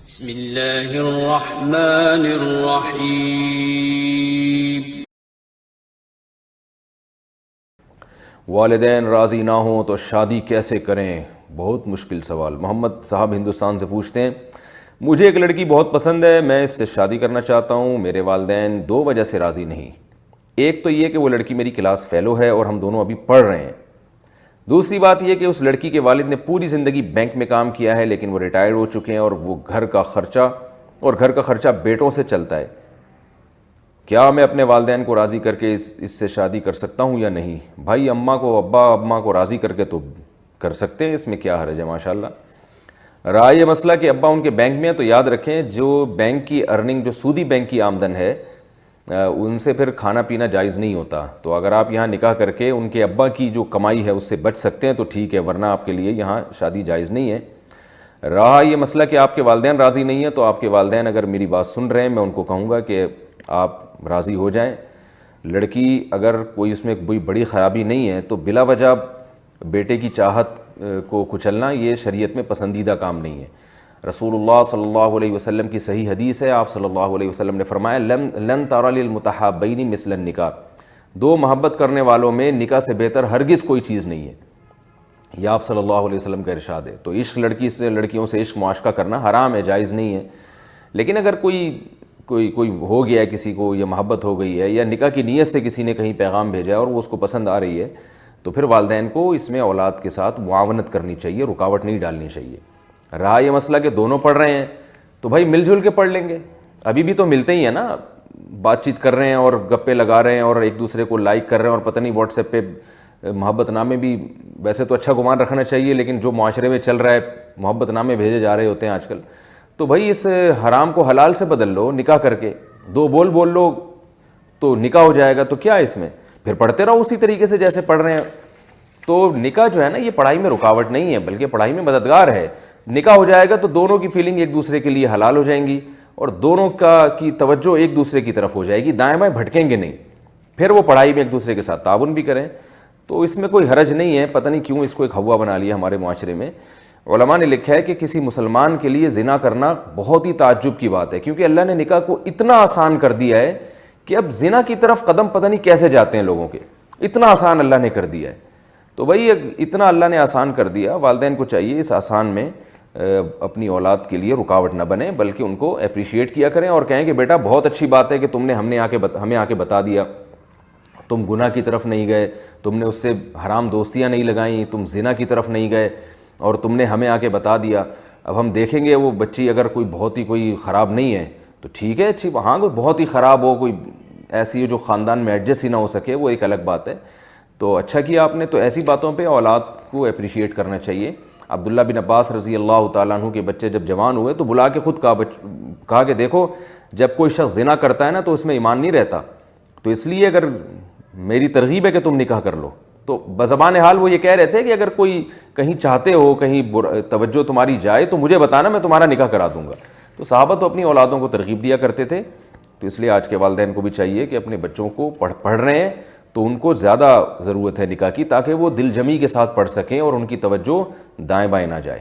بسم اللہ الرحمن الرحیم۔ والدین راضی نہ ہوں تو شادی کیسے کریں؟ بہت مشکل سوال۔ محمد صاحب ہندوستان سے پوچھتے ہیں، مجھے ایک لڑکی بہت پسند ہے، میں اس سے شادی کرنا چاہتا ہوں، میرے والدین دو وجہ سے راضی نہیں۔ ایک تو یہ کہ وہ لڑکی میری کلاس فیلو ہے اور ہم دونوں ابھی پڑھ رہے ہیں۔ دوسری بات یہ کہ اس لڑکی کے والد نے پوری زندگی بینک میں کام کیا ہے لیکن وہ ریٹائر ہو چکے ہیں اور وہ گھر کا خرچہ بیٹوں سے چلتا ہے۔ کیا میں اپنے والدین کو راضی کر کے اس سے شادی کر سکتا ہوں یا نہیں؟ بھائی اماں کو راضی کر کے تو کر سکتے ہیں، اس میں کیا حرج ہے؟ ماشاءاللہ۔ رہا یہ مسئلہ کہ ابا ان کے بینک میں ہے تو یاد رکھیں جو بینک کی ارننگ، جو سودی بینک کی آمدن ہے، ان سے پھر کھانا پینا جائز نہیں ہوتا۔ تو اگر آپ یہاں نکاح کر کے ان کے ابا کی جو کمائی ہے اس سے بچ سکتے ہیں تو ٹھیک ہے، ورنہ آپ کے لیے یہاں شادی جائز نہیں ہے۔ رہا یہ مسئلہ کہ آپ کے والدین راضی نہیں ہیں، تو آپ کے والدین اگر میری بات سن رہے ہیں، میں ان کو کہوں گا کہ آپ راضی ہو جائیں۔ لڑکی اگر کوئی اس میں کوئی بڑی خرابی نہیں ہے تو بلا وجہ بیٹے کی چاہت کو کچلنا یہ شریعت میں پسندیدہ کام نہیں ہے۔ رسول اللہ صلی اللہ علیہ وسلم کی صحیح حدیث ہے، آپ صلی اللہ علیہ وسلم نے فرمایا لن تر للمتحابین مثل النکاح، دو محبت کرنے والوں میں نکاح سے بہتر ہرگز کوئی چیز نہیں ہے، یہ آپ صلی اللہ علیہ وسلم کا ارشاد ہے۔ تو عشق لڑکیوں سے عشق معاشقہ کرنا حرام ہے، جائز نہیں ہے۔ لیکن اگر کوئی ہو گیا ہے کسی کو، یا محبت ہو گئی ہے، یا نکاح کی نیت سے کسی نے کہیں پیغام بھیجا ہے اور وہ اس کو پسند آ رہی ہے، تو پھر والدین کو اس میں اولاد کے ساتھ معاونت کرنی چاہیے، رکاوٹ نہیں ڈالنی چاہیے۔ رہا یہ مسئلہ کہ دونوں پڑھ رہے ہیں تو بھائی مل جل کے پڑھ لیں گے، ابھی بھی تو ملتے ہی ہیں نا، بات چیت کر رہے ہیں اور گپے لگا رہے ہیں اور ایک دوسرے کو لائک کر رہے ہیں، اور پتہ نہیں واٹس ایپ پہ محبت نامے بھی، ویسے تو اچھا گمان رکھنا چاہیے لیکن جو معاشرے میں چل رہا ہے محبت نامے بھیجے جا رہے ہوتے ہیں آج کل۔ تو بھائی اس حرام کو حلال سے بدل لو، نکاح کر کے دو بول لو تو نکاح ہو جائے گا، تو کیا اس میں؟ پھر پڑھتے رہو اسی طریقے سے جیسے پڑھ رہے ہیں۔ تو نکاح جو ہے نا، یہ پڑھائی میں رکاوٹ نہیں ہے بلکہ پڑھائی میں مددگار ہے۔ نکاح ہو جائے گا تو دونوں کی فیلنگ ایک دوسرے کے لیے حلال ہو جائیں گی اور دونوں کی توجہ ایک دوسرے کی طرف ہو جائے گی، دائیں بائیں بھٹکیں گے نہیں، پھر وہ پڑھائی میں ایک دوسرے کے ساتھ تعاون بھی کریں۔ تو اس میں کوئی حرج نہیں ہے، پتہ نہیں کیوں اس کو ایک ہوا بنا لیا ہمارے معاشرے میں۔ علماء نے لکھا ہے کہ کسی مسلمان کے لیے زنا کرنا بہت ہی تعجب کی بات ہے، کیونکہ اللہ نے نکاح کو اتنا آسان کر دیا ہے کہ اب زنا کی طرف قدم پتہ نہیں کیسے جاتے ہیں لوگوں کے، اتنا آسان اللہ نے کر دیا ہے۔ تو بھائی اتنا اللہ نے آسان کر دیا، والدین کو چاہیے اس آسان میں اپنی اولاد کے لیے رکاوٹ نہ بنے، بلکہ ان کو اپریشیٹ کیا کریں اور کہیں کہ بیٹا بہت اچھی بات ہے کہ تم نے ہمیں آ کے بتا دیا، تم گناہ کی طرف نہیں گئے، تم نے اس سے حرام دوستیاں نہیں لگائیں، تم زنا کی طرف نہیں گئے اور تم نے ہمیں آ کے بتا دیا۔ اب ہم دیکھیں گے وہ بچی اگر کوئی خراب نہیں ہے تو ٹھیک ہے، اچھی، ہاں کوئی بہت ہی خراب ہو، کوئی ایسی ہے جو خاندان میں ایڈجسٹ ہی نہ ہو سکے، وہ ایک الگ بات ہے۔ تو اچھا کیا آپ نے، تو ایسی باتوں پہ اولاد کو اپریشیٹ کرنا چاہیے۔ عبداللہ بن عباس رضی اللہ تعالیٰ عنہ کے بچے جب جوان ہوئے تو بلا کے خود کہا کہ دیکھو جب کوئی شخص زنا کرتا ہے نا تو اس میں ایمان نہیں رہتا، تو اس لیے اگر میری ترغیب ہے کہ تم نکاح کر لو۔ تو بزبان حال وہ یہ کہہ رہے تھے کہ اگر کوئی کہیں چاہتے ہو، کہیں توجہ تمہاری جائے تو مجھے بتانا، میں تمہارا نکاح کرا دوں گا۔ تو صحابہ تو اپنی اولادوں کو ترغیب دیا کرتے تھے، تو اس لیے آج کے والدین کو بھی چاہیے کہ اپنے بچوں کو پڑھ رہے ہیں تو ان کو زیادہ ضرورت ہے نکاح کی، تاکہ وہ دل جمی کے ساتھ پڑھ سکیں اور ان کی توجہ دائیں بائیں نہ جائے۔